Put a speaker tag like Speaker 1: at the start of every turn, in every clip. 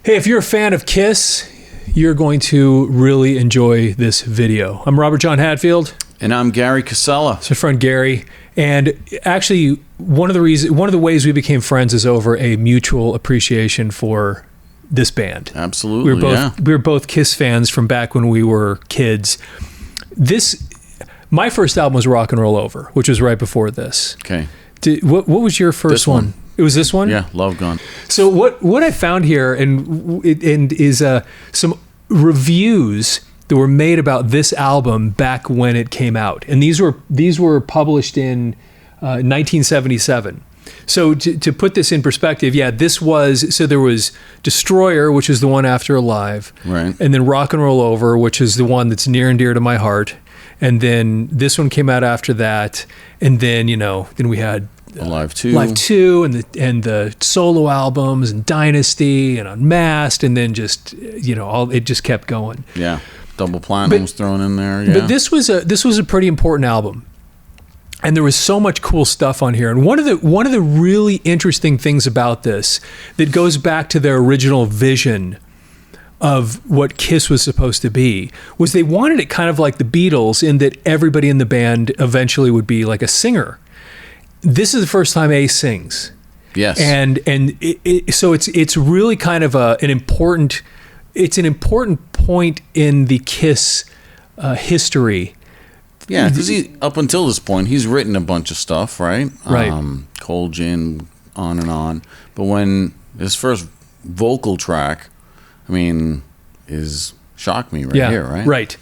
Speaker 1: Hey, if you're a fan of Kiss, you're going to really enjoy this video. I'm Robert John Hadfield.
Speaker 2: And I'm Gary Casella.
Speaker 1: It's my friend Gary. And actually, one of the ways we became friends is over a mutual appreciation for this band.
Speaker 2: Absolutely,
Speaker 1: we were both Kiss fans from back when we were kids. My first album was Rock and Roll Over, which was right before this.
Speaker 2: Okay.
Speaker 1: What was your first one? It was this one?
Speaker 2: Yeah, Love Gun.
Speaker 1: So what I found here and is some reviews that were made about this album back when it came out, and these were published in 1977. So to put this in perspective, there was Destroyer, which is the one after Alive,
Speaker 2: right,
Speaker 1: and then Rock and Roll Over, which is the one that's near and dear to my heart, and then this one came out after that, and then we had
Speaker 2: Alive 2,
Speaker 1: and the solo albums and Dynasty and Unmasked, and then just it just kept going.
Speaker 2: Yeah, Double Platinum was thrown in there. Yeah.
Speaker 1: But this was a pretty important album, and there was so much cool stuff on here. And one of the really interesting things about this that goes back to their original vision of what Kiss was supposed to be was they wanted it kind of like the Beatles, in that everybody in the band eventually would be like a singer. This is the first time Ace sings.
Speaker 2: Yes.
Speaker 1: And so it's really kind of an important point in the Kiss history.
Speaker 2: Yeah, because up until this point, he's written a bunch of stuff, right?
Speaker 1: Right.
Speaker 2: Cold Gin, on and on. But when his first vocal track, is Shock Me here, right?
Speaker 1: Right.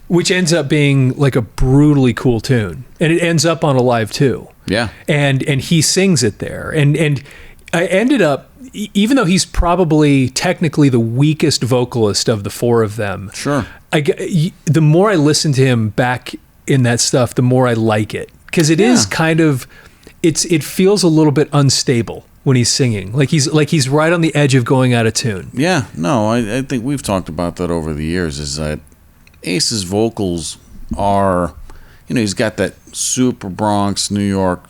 Speaker 1: Which ends up being like a brutally cool tune. And it ends up on Alive 2.
Speaker 2: Yeah.
Speaker 1: And he sings it there. And I ended up, even though he's probably technically the weakest vocalist of the four of them,
Speaker 2: sure,
Speaker 1: the more I listen to him back in that stuff, the more I like it. Because it is kind of, it feels a little bit unstable when he's singing. Like he's right on the edge of going out of tune.
Speaker 2: Yeah, no, I think we've talked about that over the years, is that Ace's vocals are, he's got that super Bronx, New York,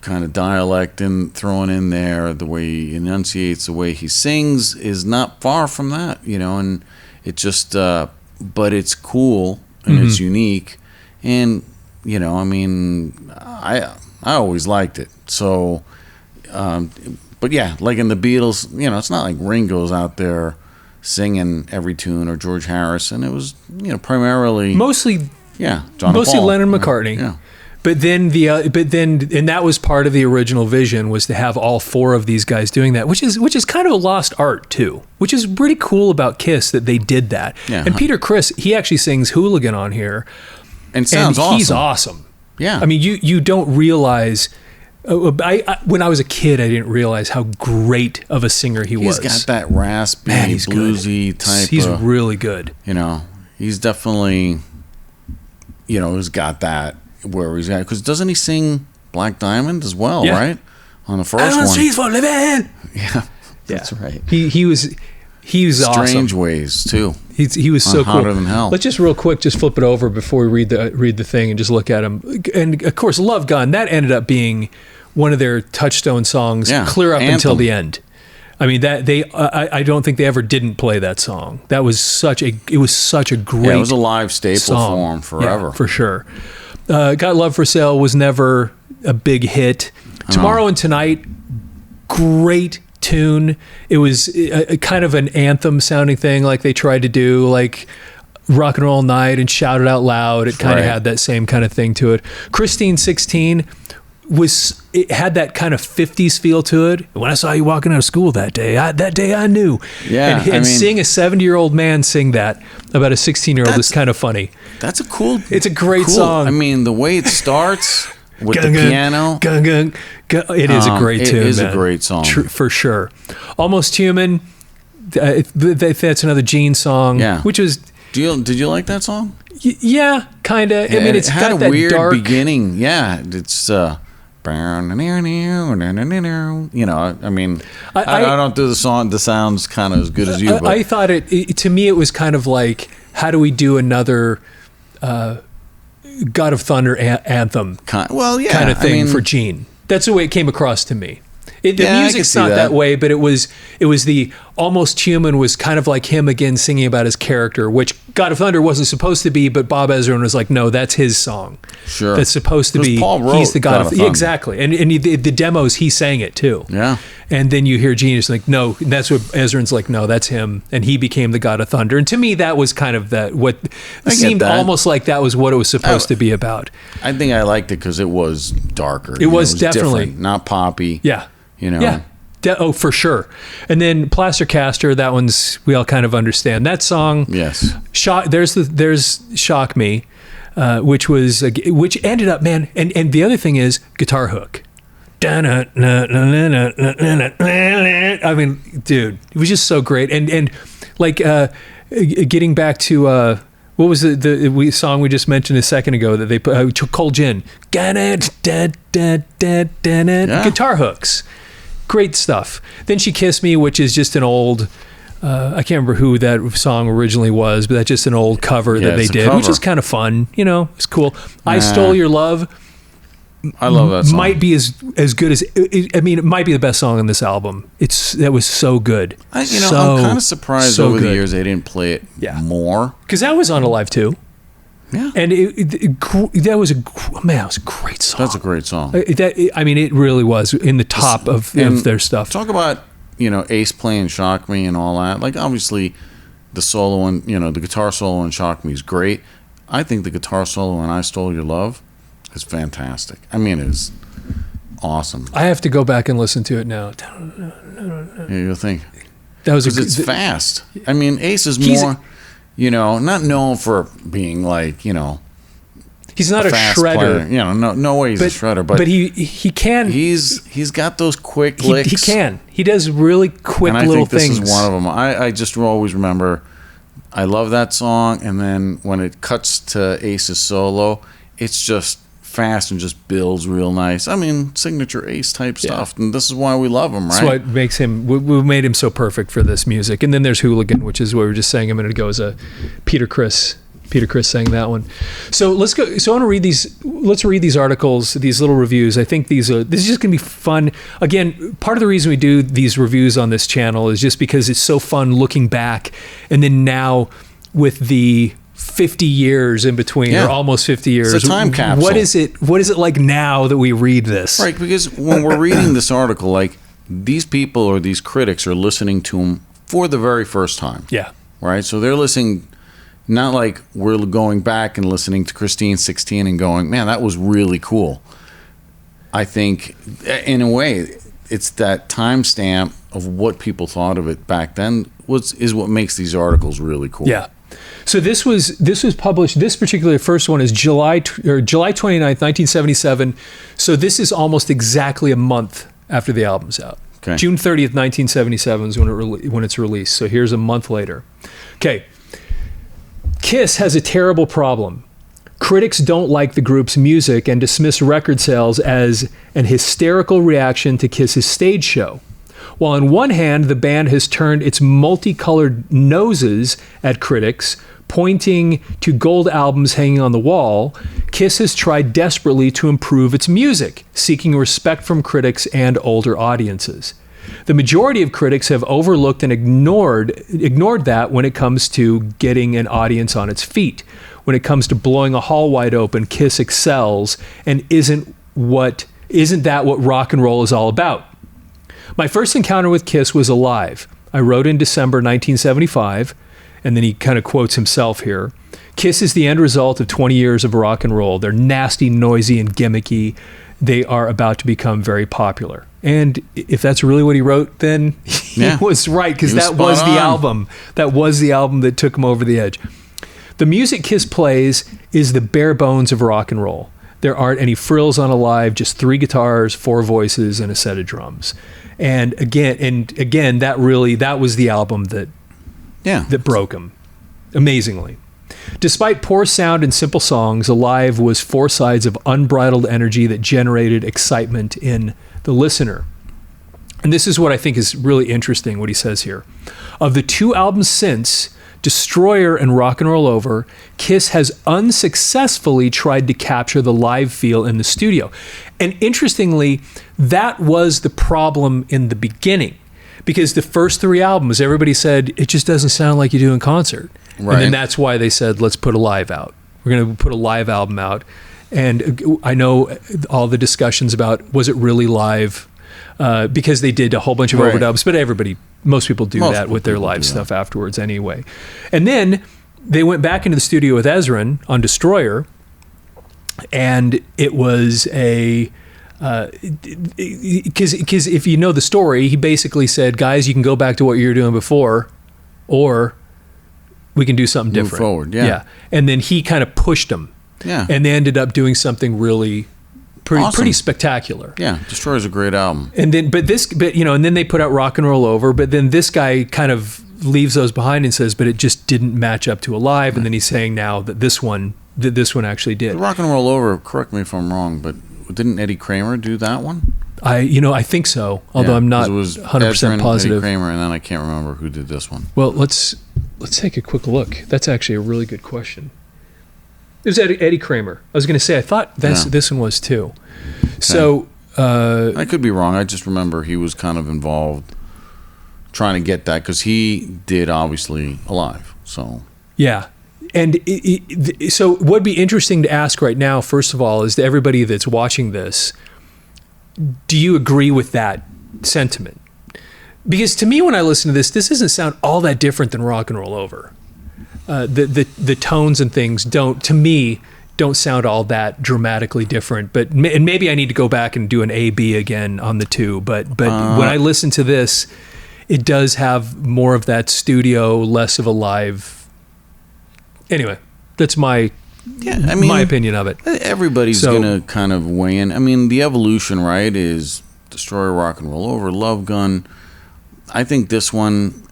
Speaker 2: kind of dialect thrown in there. The way he enunciates, the way he sings is not far from that, and it just, but it's cool and it's unique. And, I always liked it. So, but yeah, like in the Beatles, it's not like Ringo's out there singing every tune, or George Harrison. It was, primarily
Speaker 1: mostly
Speaker 2: John
Speaker 1: mostly
Speaker 2: Paul.
Speaker 1: Lennon, McCartney.
Speaker 2: Yeah.
Speaker 1: But then and that was part of the original vision, was to have all four of these guys doing that, which is kind of a lost art too, which is pretty cool about Kiss that they did that.
Speaker 2: Yeah.
Speaker 1: And Peter Criss, he actually sings Hooligan on here,
Speaker 2: and sounds awesome.
Speaker 1: He's awesome.
Speaker 2: Yeah.
Speaker 1: You don't realize. When I was a kid, I didn't realize how great of a singer he was.
Speaker 2: He's got that raspy, bluesy
Speaker 1: good.
Speaker 2: type.
Speaker 1: He's really good.
Speaker 2: He's definitely, he's got that where he's at. Because doesn't he sing Black Diamond as well, right? On the first one.
Speaker 1: She's for living.
Speaker 2: Yeah, that's right.
Speaker 1: He was awesome.
Speaker 2: Strange Ways too.
Speaker 1: He was so cool.
Speaker 2: Hotter Than Hell.
Speaker 1: Let's just real quick just flip it over before we read the thing and just look at him. And of course, Love Gun, that ended up being one of their touchstone songs, clear up until the end. I don't think they ever didn't play that song. That was such a great.
Speaker 2: Yeah, it was a live staple
Speaker 1: song.
Speaker 2: for them forever.
Speaker 1: Yeah, for sure. Got Love for Sale was never a big hit. Tomorrow and Tonight, great tune. It was a kind of an anthem sounding thing, like they tried to do, like Rock and Roll Night and Shout It Out Loud. It kind of had that same kind of thing to it. Christine 16 it had that kind of 50s feel to it. When I saw you walking out of school that day I knew.
Speaker 2: Yeah,
Speaker 1: and seeing a 70-year-old man sing that about a 16-year-old is kind of funny.
Speaker 2: That's a cool.
Speaker 1: It's a great song.
Speaker 2: The way it starts with the piano.
Speaker 1: It is a great tune.
Speaker 2: It is
Speaker 1: man.
Speaker 2: a great song.
Speaker 1: For sure. Almost Human. That's another Gene song.
Speaker 2: Yeah.
Speaker 1: Which was.
Speaker 2: Did you like that song?
Speaker 1: Yeah, kind of.
Speaker 2: Yeah,
Speaker 1: it's
Speaker 2: had
Speaker 1: got
Speaker 2: a
Speaker 1: that
Speaker 2: weird
Speaker 1: dark
Speaker 2: beginning. Yeah, it's. I don't do the sounds kind of as good as you. But
Speaker 1: I thought to me it was kind of like, how do we do another God of Thunder anthem?
Speaker 2: Kind of thing
Speaker 1: for Gene. That's the way it came across to me. The music's not that way, but it was the Almost Human was kind of like him again singing about his character, which God of Thunder wasn't supposed to be, but Bob Ezrin was like, no, that's his song.
Speaker 2: Sure.
Speaker 1: That's supposed to be.
Speaker 2: Paul wrote
Speaker 1: he's the God of
Speaker 2: Thunder.
Speaker 1: Exactly. And the demos, he sang it too.
Speaker 2: Yeah.
Speaker 1: And then you hear Genius like, no, and that's what Ezrin's like, no, that's him. And he became the God of Thunder. And to me, that was kind of what seemed almost like that was what it was supposed to be about.
Speaker 2: I think I liked it because it was darker.
Speaker 1: It was definitely.
Speaker 2: Different, not poppy.
Speaker 1: Yeah.
Speaker 2: You know?
Speaker 1: Yeah. Oh, for sure. And then Plastercaster, that one's, we all kind of understand. That song.
Speaker 2: Yes.
Speaker 1: There's Shock Me, which ended up, man, and the other thing is guitar hook. I mean, dude, it was just so great. And like getting back to what was the song we just mentioned a second ago that they put Cold Gin. Guitar hooks. Great stuff. Then She Kissed Me, which is just an old I can't remember who that song originally was, but that's just an old cover that they did, which is kind of fun. You know, it's cool. I Stole Your Love.
Speaker 2: I love that song.
Speaker 1: Might be as good as it might be the best song on this album. That was so good.
Speaker 2: I'm kind of surprised over the years they didn't play it more,
Speaker 1: because that was on Alive too.
Speaker 2: Yeah,
Speaker 1: and that was a great song.
Speaker 2: That's a great song.
Speaker 1: It really was in the top of their stuff.
Speaker 2: Talk about Ace playing Shock Me and all that. Like obviously, the solo and the guitar solo in Shock Me is great. I think the guitar solo in I Stole Your Love is fantastic. I mean, it is awesome.
Speaker 1: I have to go back and listen to it now.
Speaker 2: You'll think
Speaker 1: that was
Speaker 2: it's fast. I mean, Ace is more. Not known for being like,
Speaker 1: he's not a shredder.
Speaker 2: Player. No way he's a shredder, but
Speaker 1: he can.
Speaker 2: He's got those quick licks.
Speaker 1: He can. He does really quick little things.
Speaker 2: This is one of them. I just always remember. I love that song, and then when it cuts to Ace's solo, it's just fast and just builds real nice. I mean, signature Ace type stuff, and this is why we love him, right?
Speaker 1: That's what makes him. We made him so perfect for this music. And then there's Hooligan, which is what we were just saying a minute ago, is a Peter Criss sang that one. So let's go. So I want to read these. Let's read these articles, these little reviews. I think this is just going to be fun. Again, part of the reason we do these reviews on this channel is just because it's so fun looking back, and then now with the 50 years in between, or almost 50 years.
Speaker 2: It's a time capsule.
Speaker 1: What is it like now that we read this?
Speaker 2: Right, because when we're reading this article, like these people or these critics are listening to them for the very first time.
Speaker 1: Yeah.
Speaker 2: Right? So they're listening, not like we're going back and listening to Christine 16 and going, man, that was really cool. I think, in a way, it's that timestamp of what people thought of it back then is what makes these articles really cool.
Speaker 1: Yeah. So this was published. This particular first one is July 29th, 1977. So this is almost exactly a month after the album's out.
Speaker 2: Okay.
Speaker 1: June 30th, 1977 is when it's released. So here's a month later. Okay. Kiss has a terrible problem. Critics don't like the group's music and dismiss record sales as an hysterical reaction to Kiss's stage show. While on one hand, the band has turned its multicolored noses at critics, pointing to gold albums hanging on the wall, Kiss has tried desperately to improve its music, seeking respect from critics and older audiences. The majority of critics have overlooked and ignored that when it comes to getting an audience on its feet. When it comes to blowing a hall wide open, Kiss excels, and isn't that what rock and roll is all about? My first encounter with Kiss was Alive. I wrote in December 1975, and then he kind of quotes himself here. Kiss is the end result of 20 years of rock and roll. They're nasty, noisy, and gimmicky. They are about to become very popular. And if that's really what he wrote, then he was right, because that was the album. That was the album that took him over the edge. The music Kiss plays is the bare bones of rock and roll. There aren't any frills on Alive, just 3 guitars, 4 voices, and a set of drums. And again, that was the album that broke him, amazingly. Despite poor sound and simple songs, Alive was 4 sides of unbridled energy that generated excitement in the listener. And this is what I think is really interesting, what he says here. Of the 2 albums since, Destroyer and Rock and Roll Over, Kiss has unsuccessfully tried to capture the live feel in the studio. And interestingly, that was the problem in the beginning, because the first 3 albums, everybody said, it just doesn't sound like you do in concert. Right. And then that's why they said, let's put a live out. We're going to put a live album out. And I know all the discussions about, was it really live? Because they did a whole bunch of overdubs, but most people do that with their live stuff afterwards anyway. And then they went back into the studio with Ezrin on Destroyer, and it was because if you know the story, he basically said, guys, you can go back to what you were doing before, or we can do something different.
Speaker 2: Move forward, yeah.
Speaker 1: And then he kind of pushed them.
Speaker 2: Yeah.
Speaker 1: And they ended up doing something really pretty spectacular.
Speaker 2: Yeah, Destroyer's a great album.
Speaker 1: And then and then they put out Rock and Roll Over, but then this guy kind of leaves those behind and says, but it just didn't match up to Alive, and then he's saying now that this one actually did.
Speaker 2: Rock and Roll Over, correct me if I'm wrong, but didn't Eddie Kramer do that one?
Speaker 1: I think so, although I'm not 100% positive.
Speaker 2: Eddie Kramer, and then I can't remember who did this one.
Speaker 1: Well, let's take a quick look. That's actually a really good question. It was Eddie Kramer. I was going to say, I thought this one was too. Okay. So
Speaker 2: I could be wrong. I just remember he was kind of involved trying to get that, because he did obviously Alive. So
Speaker 1: yeah, and so what'd be interesting to ask right now, first of all, is to everybody that's watching this, do you agree with that sentiment? Because to me, when I listen to this doesn't sound all that different than Rock and Roll Over. The tones and things don't sound all that dramatically different, and maybe I need to go back and do an A/B again on the two. But when I listen to this, it does have more of that studio, less of a live. Anyway, that's my opinion of it.
Speaker 2: Everybody's gonna kind of weigh in. I mean, the evolution, right, is Destroyer, Rock and Roll Over, Love Gun. I think this one,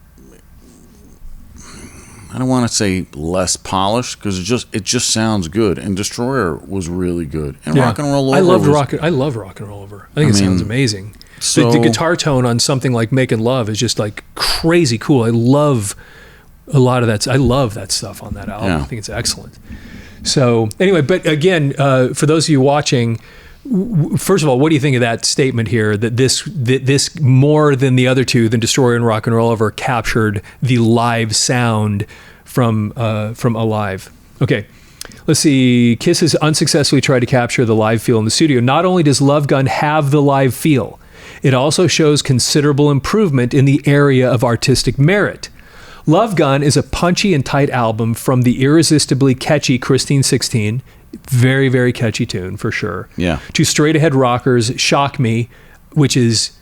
Speaker 2: I don't want to say less polished, because it just sounds good. And Destroyer was really good. And Rock and Roll Over.
Speaker 1: I love Rock and Roll Over. I think it sounds amazing.
Speaker 2: So,
Speaker 1: the guitar tone on something like Making Love is just like crazy cool. I love a lot of that. I love that stuff on that album. Yeah. I think it's excellent. So anyway, but again, for those of you watching, first of all, what do you think of that statement here, that this more than the other two, than Destroyer and Rock and Roll Over, captured the live sound from Alive? Okay, let's see. Kiss has unsuccessfully tried to capture the live feel in the studio. Not only does Love Gun have the live feel, it also shows considerable improvement in the area of artistic merit. Love Gun is a punchy and tight album from the irresistibly catchy Christine 16, very, very catchy tune for sure.
Speaker 2: Yeah.
Speaker 1: To straight ahead rockers, Shock Me, which is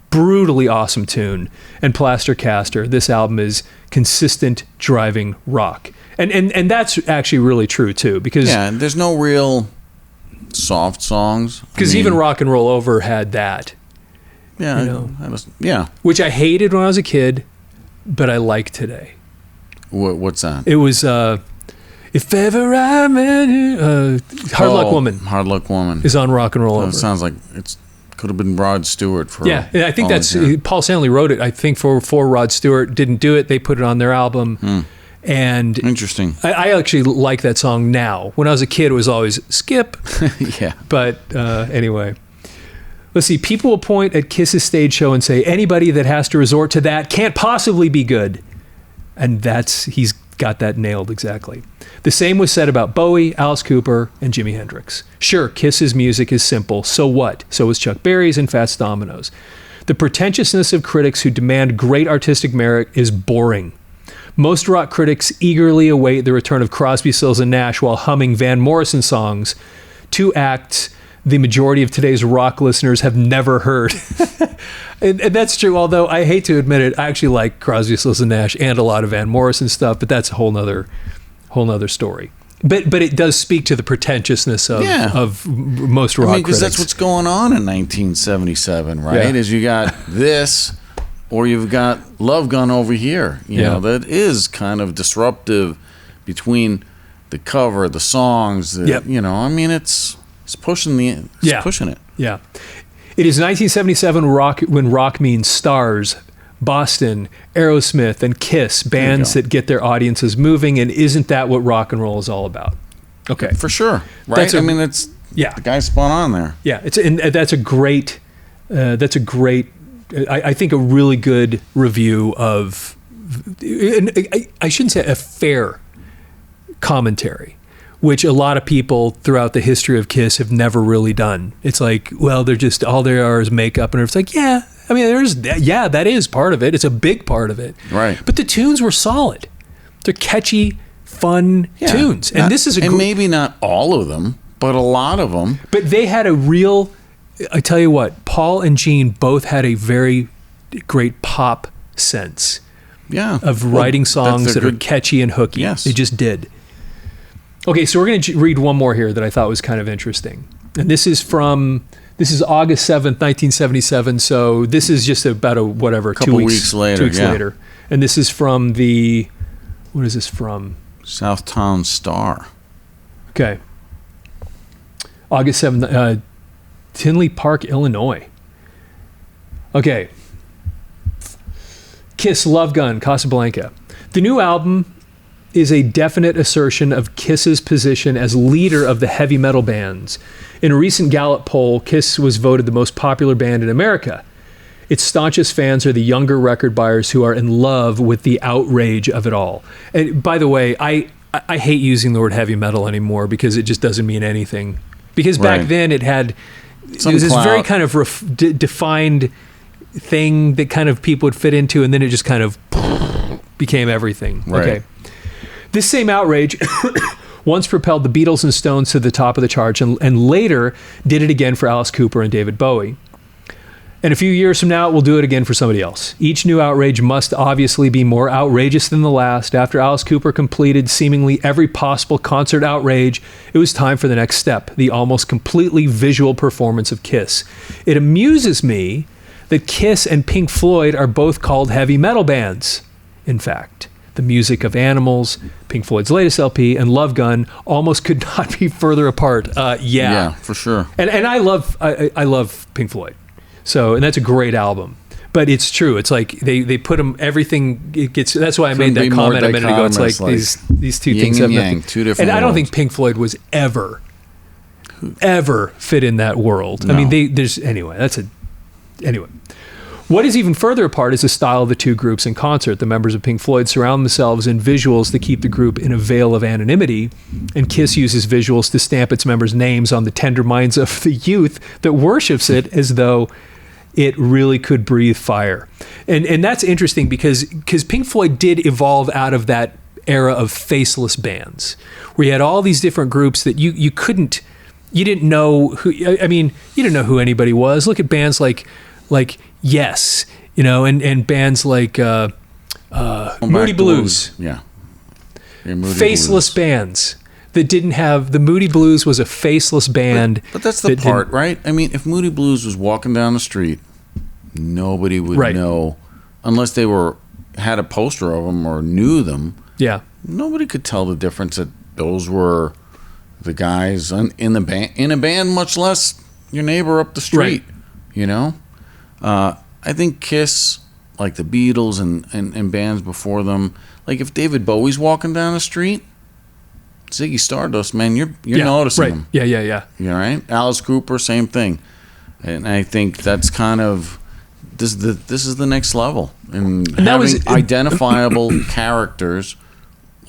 Speaker 1: brutally awesome tune, and Plaster Caster. This album is consistent driving rock. And that's actually really true too, because
Speaker 2: there's no real soft songs.
Speaker 1: Because even Rock and Roll Over had that.
Speaker 2: Yeah.
Speaker 1: Which I hated when I was a kid, but I like today.
Speaker 2: What's that?
Speaker 1: It was If Ever I Met You, Hard Luck Woman.
Speaker 2: Hard Luck Woman
Speaker 1: is on Rock and Roll Over.
Speaker 2: It sounds like it could have been Rod Stewart for.
Speaker 1: Yeah, I think that's Paul Stanley wrote it. I think for Rod Stewart, didn't do it. They put it on their album. And
Speaker 2: interesting.
Speaker 1: I actually like that song now. When I was a kid, it was always skip.
Speaker 2: Yeah.
Speaker 1: But anyway. Let's see. People will point at Kiss's stage show and say, anybody that has to resort to that can't possibly be good. And he's got that nailed exactly. The same was said about Bowie, Alice Cooper, and Jimi Hendrix. Sure, Kiss's music is simple. So what? So is Chuck Berry's and Fats Domino's. The pretentiousness of critics who demand great artistic merit is boring. Most rock critics eagerly await the return of Crosby, Stills, and Nash while humming Van Morrison songs, 2 acts the majority of today's rock listeners have never heard. and that's true, although I hate to admit it, I actually like Crosby, Stills, and Nash and a lot of Van Morrison stuff, but that's a whole nother story. But it does speak to the pretentiousness of most rock critics.
Speaker 2: Because that's what's going on in 1977, right? Yeah. Is you got this, or you've got Love Gun over here. You know, that is kind of disruptive between the cover, the songs. You know, I mean, it's pushing pushing it.
Speaker 1: Yeah. It is 1977 when rock means stars, Boston, Aerosmith, and Kiss, bands that get their audiences moving. And isn't that what rock and roll is all about? Okay.
Speaker 2: For sure. Right? The guy's spot on there.
Speaker 1: Yeah. That's a great, I think a really good review of, I shouldn't say a fair commentary, which a lot of people throughout the history of Kiss have never really done. It's like, well, they're just, all they are is makeup. And it's like, yeah, I mean, that is part of it. It's a big part of it.
Speaker 2: Right.
Speaker 1: But the tunes were solid. They're catchy, fun tunes. And this is
Speaker 2: maybe not all of them, but a lot of them.
Speaker 1: But they had a real, I tell you what, Paul and Gene both had a very great pop sense.
Speaker 2: Yeah.
Speaker 1: Of writing songs that are catchy and hooky.
Speaker 2: Yes.
Speaker 1: They just did. Okay, so we're going to read one more here that I thought was kind of interesting. And this is August 7th, 1977. So this is just about a
Speaker 2: couple weeks later.
Speaker 1: And this is from what is this from?
Speaker 2: Southtown Star.
Speaker 1: Okay. August 7th, Tinley Park, Illinois. Okay. Kiss, Love Gun, Casablanca. The new album is a definite assertion of Kiss's position as leader of the heavy metal bands. In a recent Gallup poll, Kiss was voted the most popular band in America. Its staunchest fans are the younger record buyers who are in love with the outrage of it all. And by the way, I hate using the word heavy metal anymore because it just doesn't mean anything. Because back then it was this very kind of defined thing that kind of people would fit into, and then it just kind of became everything.
Speaker 2: Right.
Speaker 1: Okay. This same outrage once propelled the Beatles and Stones to the top of the charts and later did it again for Alice Cooper and David Bowie. And a few years from now, we'll do it again for somebody else. Each new outrage must obviously be more outrageous than the last. After Alice Cooper completed seemingly every possible concert outrage, it was time for the next step, the almost completely visual performance of Kiss. It amuses me that Kiss and Pink Floyd are both called heavy metal bands, in fact. The music of Animals, Pink Floyd's latest LP, and Love Gun almost could not be further apart.
Speaker 2: Yeah, for sure.
Speaker 1: And I love Pink Floyd. So, and that's a great album. But it's true. It's like they put them, everything, it gets, that's why I made that comment a minute ago. It's like these two things have
Speaker 2: yang, two different
Speaker 1: And I don't
Speaker 2: worlds.
Speaker 1: think Pink Floyd was ever fit in that world.
Speaker 2: No.
Speaker 1: I mean, anyway. What is even further apart is the style of the two groups in concert. The members of Pink Floyd surround themselves in visuals to keep the group in a veil of anonymity, and Kiss uses visuals to stamp its members' names on the tender minds of the youth that worships it as though it really could breathe fire. And that's interesting because Pink Floyd did evolve out of that era of faceless bands, where you had all these different groups that you didn't know who, I mean, you didn't know who anybody was. Look at bands like Yes, and bands like Moody Blues.
Speaker 2: Yeah,
Speaker 1: Moody faceless Blues. Bands that didn't have, the Moody Blues was a faceless band.
Speaker 2: But that's the part, right? I mean, if Moody Blues was walking down the street, nobody would know, unless they had a poster of them or knew them.
Speaker 1: Yeah,
Speaker 2: nobody could tell the difference that those were the guys in a band, much less your neighbor up the street. Right. I think Kiss, like the Beatles and bands before them, like if David Bowie's walking down the street, Ziggy Stardust, man, you're noticing him.
Speaker 1: Yeah.
Speaker 2: You know, right? Alice Cooper, same thing. And I think that's kind of this is the next level. And having identifiable characters,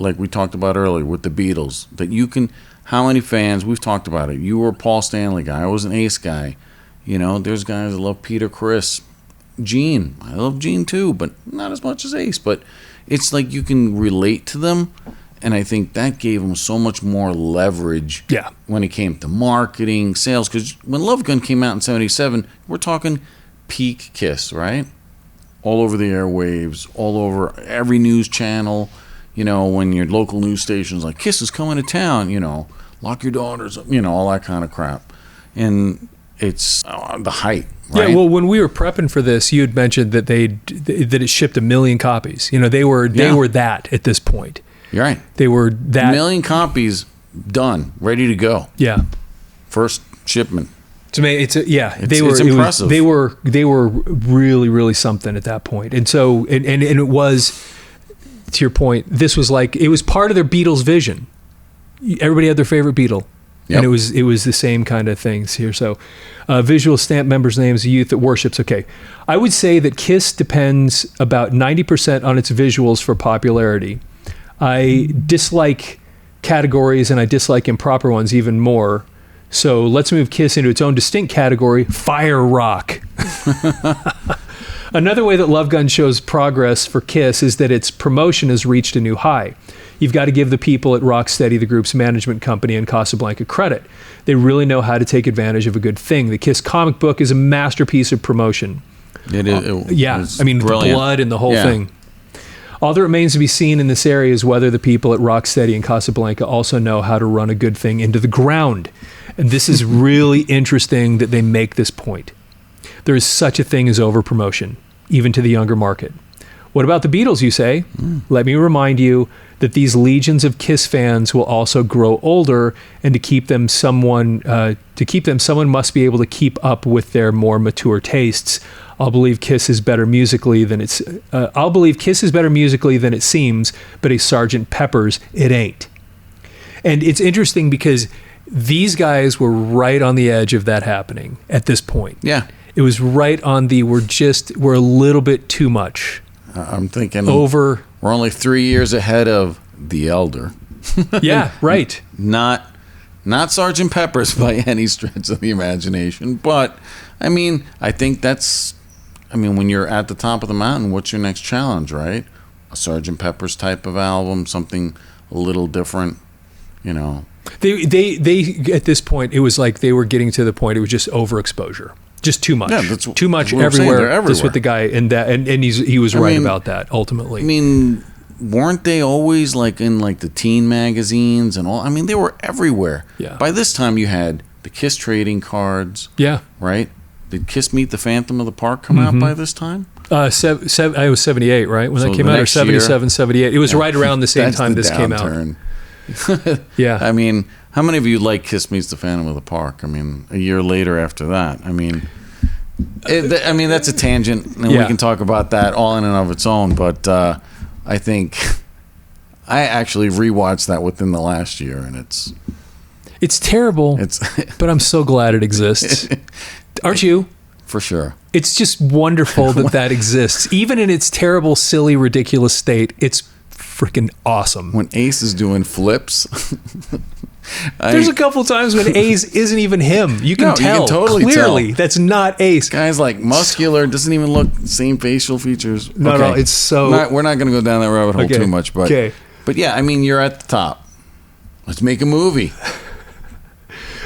Speaker 2: like we talked about earlier with the Beatles, that you can, how many fans, we've talked about it. You were a Paul Stanley guy. I was an Ace guy. There's guys that love Peter Criss. Gene. I love Gene too, but not as much as Ace. But it's like you can relate to them, and I think that gave them so much more leverage when it came to marketing, sales. Because when Love Gun came out in 1977, we're talking peak Kiss, right? All over the airwaves, all over every news channel. When your local news station's like, Kiss is coming to town, lock your daughters up, all that kind of crap. And it's the height, right?
Speaker 1: Yeah, well, when we were prepping for this, you had mentioned that that it shipped 1 million copies. They were that at this point.
Speaker 2: You're right.
Speaker 1: They were that
Speaker 2: 1 million copies done, ready to go.
Speaker 1: Yeah.
Speaker 2: First shipment.
Speaker 1: To me, it's
Speaker 2: impressive.
Speaker 1: They were really, really something at that point. And so, and it was, to your point, this was like, it was part of their Beatles vision. Everybody had their favorite Beatle. Yep. And it was the same kind of things here. So, visual stamp members' names, youth that worships. Okay. I would say that KISS depends about 90% on its visuals for popularity. I dislike categories and I dislike improper ones even more. So let's move KISS into its own distinct category, fire rock. Another way that Love Gun shows progress for KISS is that its promotion has reached a new high. You've got to give the people at Rocksteady, the group's management company in Casablanca, credit. They really know how to take advantage of a good thing. The KISS comic book is a masterpiece of promotion.
Speaker 2: It is.
Speaker 1: I mean, brilliant. The blood and the whole thing. All that remains to be seen in this area is whether the people at Rocksteady and Casablanca also know how to run a good thing into the ground. And this is really interesting that they make this point. There is such a thing as over-promotion, even to the younger market. What about the Beatles, you say? Let me remind you that these legions of KISS fans will also grow older, and to keep them someone must be able to keep up with their more mature tastes. I'll believe KISS is better musically than it seems, but a Sgt. Pepper's it ain't. And it's interesting because these guys were right on the edge of that happening at this point.
Speaker 2: Yeah.
Speaker 1: It was right on the we're a little bit too much.
Speaker 2: I'm thinking
Speaker 1: we're
Speaker 2: only 3 years ahead of The Elder.
Speaker 1: Yeah, right.
Speaker 2: Not Sgt. Pepper's by any stretch of the imagination, but I mean, I think when you're at the top of the mountain, what's your next challenge, right? A Sgt. Pepper's type of album, something a little different,
Speaker 1: They at this point, it was like they were getting to the point, it was just overexposure. Just too much. Yeah, too much everywhere. That's what the guy and he was right about that ultimately.
Speaker 2: I mean, weren't they always like in like the teen magazines and all? I mean, they were everywhere.
Speaker 1: Yeah.
Speaker 2: By this time, you had the KISS trading cards.
Speaker 1: Yeah.
Speaker 2: Right. Did KISS Meet the Phantom of the Park come out by this time?
Speaker 1: I was 78, right, when that came out, or 77, 78. It was right around the same time this came out. Yeah.
Speaker 2: I mean, how many of you like KISS Meets the Phantom of the Park? I mean, a year later after that. I mean, that's a tangent, and we can talk about that all in and of its own. But I think I actually rewatched that within the last year, and
Speaker 1: it's terrible. But I'm so glad it exists. Aren't you?
Speaker 2: For sure.
Speaker 1: It's just wonderful that exists, even in its terrible, silly, ridiculous state. It's freaking awesome.
Speaker 2: When Ace is doing flips.
Speaker 1: There's a couple times when Ace isn't even him. You can tell.
Speaker 2: You can totally
Speaker 1: clearly
Speaker 2: tell.
Speaker 1: That's not Ace.
Speaker 2: Guy's like muscular, doesn't even look same facial features.
Speaker 1: No, it's so...
Speaker 2: We're not going to go down that rabbit hole too much, but yeah, I mean, you're at the top. Let's make a movie.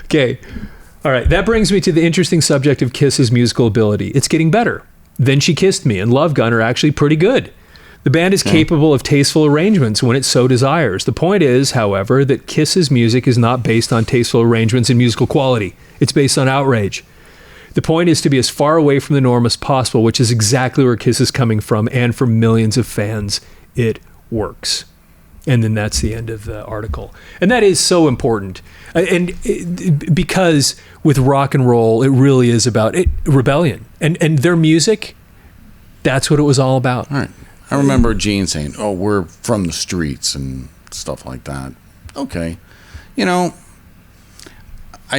Speaker 1: Okay. All right. That brings me to the interesting subject of KISS's musical ability. It's getting better. Then She Kissed Me and Love Gun are actually pretty good. The band is capable of tasteful arrangements when it so desires. The point is, however, that KISS's music is not based on tasteful arrangements and musical quality. It's based on outrage. The point is to be as far away from the norm as possible, which is exactly where KISS is coming from, and for millions of fans, it works. And then that's the end of the article. And that is so important. Because with rock and roll, it really is about rebellion. And their music, that's what it was all about.
Speaker 2: All right. I remember Gene saying, "Oh, we're from the streets," and stuff like that. Okay. I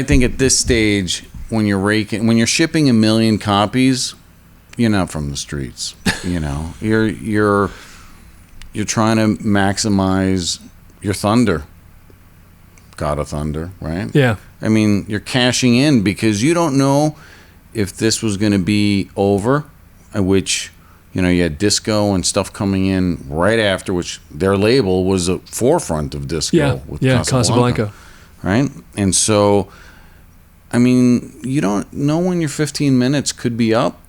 Speaker 2: think at this stage, when you're shipping 1 million copies, you're not from the streets. You're trying to maximize your thunder. God of Thunder, right?
Speaker 1: Yeah.
Speaker 2: I mean, you're cashing in because you don't know if this was going to be over, which, you had disco and stuff coming in right after, which their label was a forefront of disco with Casablanca. Right? And so, I mean, you don't know when your 15 minutes could be up.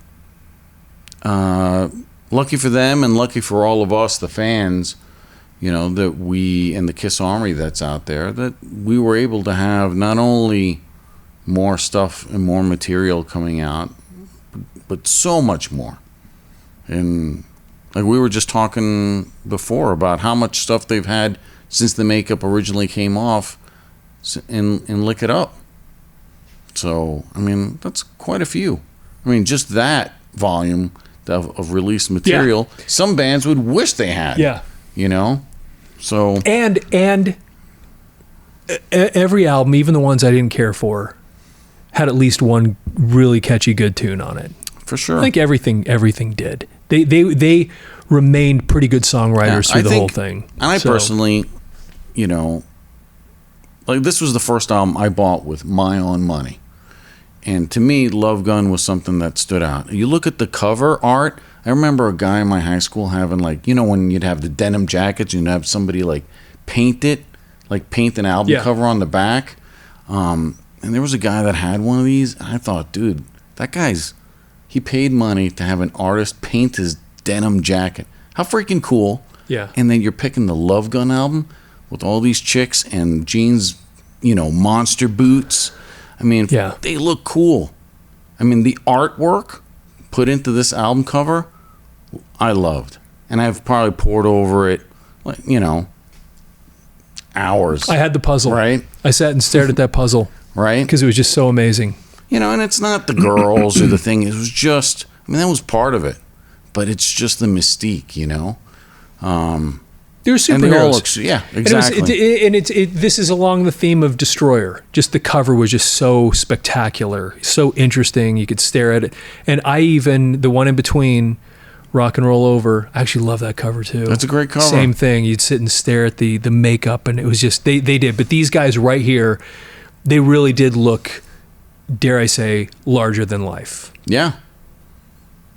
Speaker 2: Lucky for them and lucky for all of us, the fans, that we, and the KISS Army that's out there, that we were able to have not only more stuff and more material coming out, but so much more. And like we were just talking before about how much stuff they've had since the makeup originally came off in Lick It Up. So, I mean, that's quite a few. I mean, just that volume of released material, some bands would wish they had.
Speaker 1: Yeah.
Speaker 2: You know? So.
Speaker 1: And every album, even the ones I didn't care for, had at least one really catchy good tune on it.
Speaker 2: For sure.
Speaker 1: I think everything did. They remained pretty good songwriters through the whole thing.
Speaker 2: And I personally, you know, like this was the first album I bought with my own money. And to me, Love Gun was something that stood out. You look at the cover art, I remember a guy in my high school having like, you know, when you'd have the denim jackets, you'd have somebody like paint an album cover on the back. And there was a guy that had one of these. And I thought, dude, he paid money to have an artist paint his denim jacket. How freaking cool.
Speaker 1: Yeah.
Speaker 2: And then you're picking the Love Gun album with all these chicks and jeans, you know, monster boots. I mean, they look cool. I mean, the artwork put into this album cover, I loved. And I've probably poured over it, like, you know, hours.
Speaker 1: I had the puzzle.
Speaker 2: Right?
Speaker 1: I sat and stared at that puzzle.
Speaker 2: Right?
Speaker 1: Because it was just so amazing.
Speaker 2: You know, and it's not the girls or the thing. It was just, I mean, that was part of it. But it's just the mystique, you know?
Speaker 1: They're superheroes.
Speaker 2: And they all look, yeah, exactly.
Speaker 1: And this is along the theme of Destroyer. Just the cover was just so spectacular, so interesting. You could stare at it. And the one in between, Rock and Roll Over, I actually love that cover too.
Speaker 2: That's a great cover.
Speaker 1: Same thing. You'd sit and stare at the makeup, and it was just, they did. But these guys right here, they really did look, dare I say, larger than life.
Speaker 2: Yeah.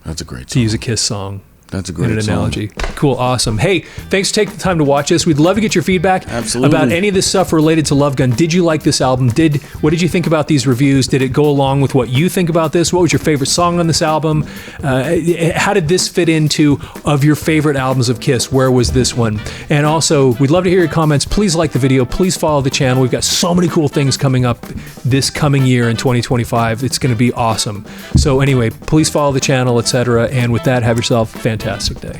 Speaker 2: That's a great song.
Speaker 1: To use a Kiss song.
Speaker 2: That's a great
Speaker 1: analogy. Cool, awesome. Hey, thanks for taking the time to watch this. We'd love to get your feedback about any of this stuff related to Love Gun. Did you like this album? What did you think about these reviews? Did it go along with what you think about this? What was your favorite song on this album? How did this fit into of your favorite albums of Kiss? Where was this one? And also, we'd love to hear your comments. Please like the video. Please follow the channel. We've got so many cool things coming up this coming year in 2025. It's going to be awesome. So anyway, please follow the channel, etc. And with that, have yourself a fantastic day.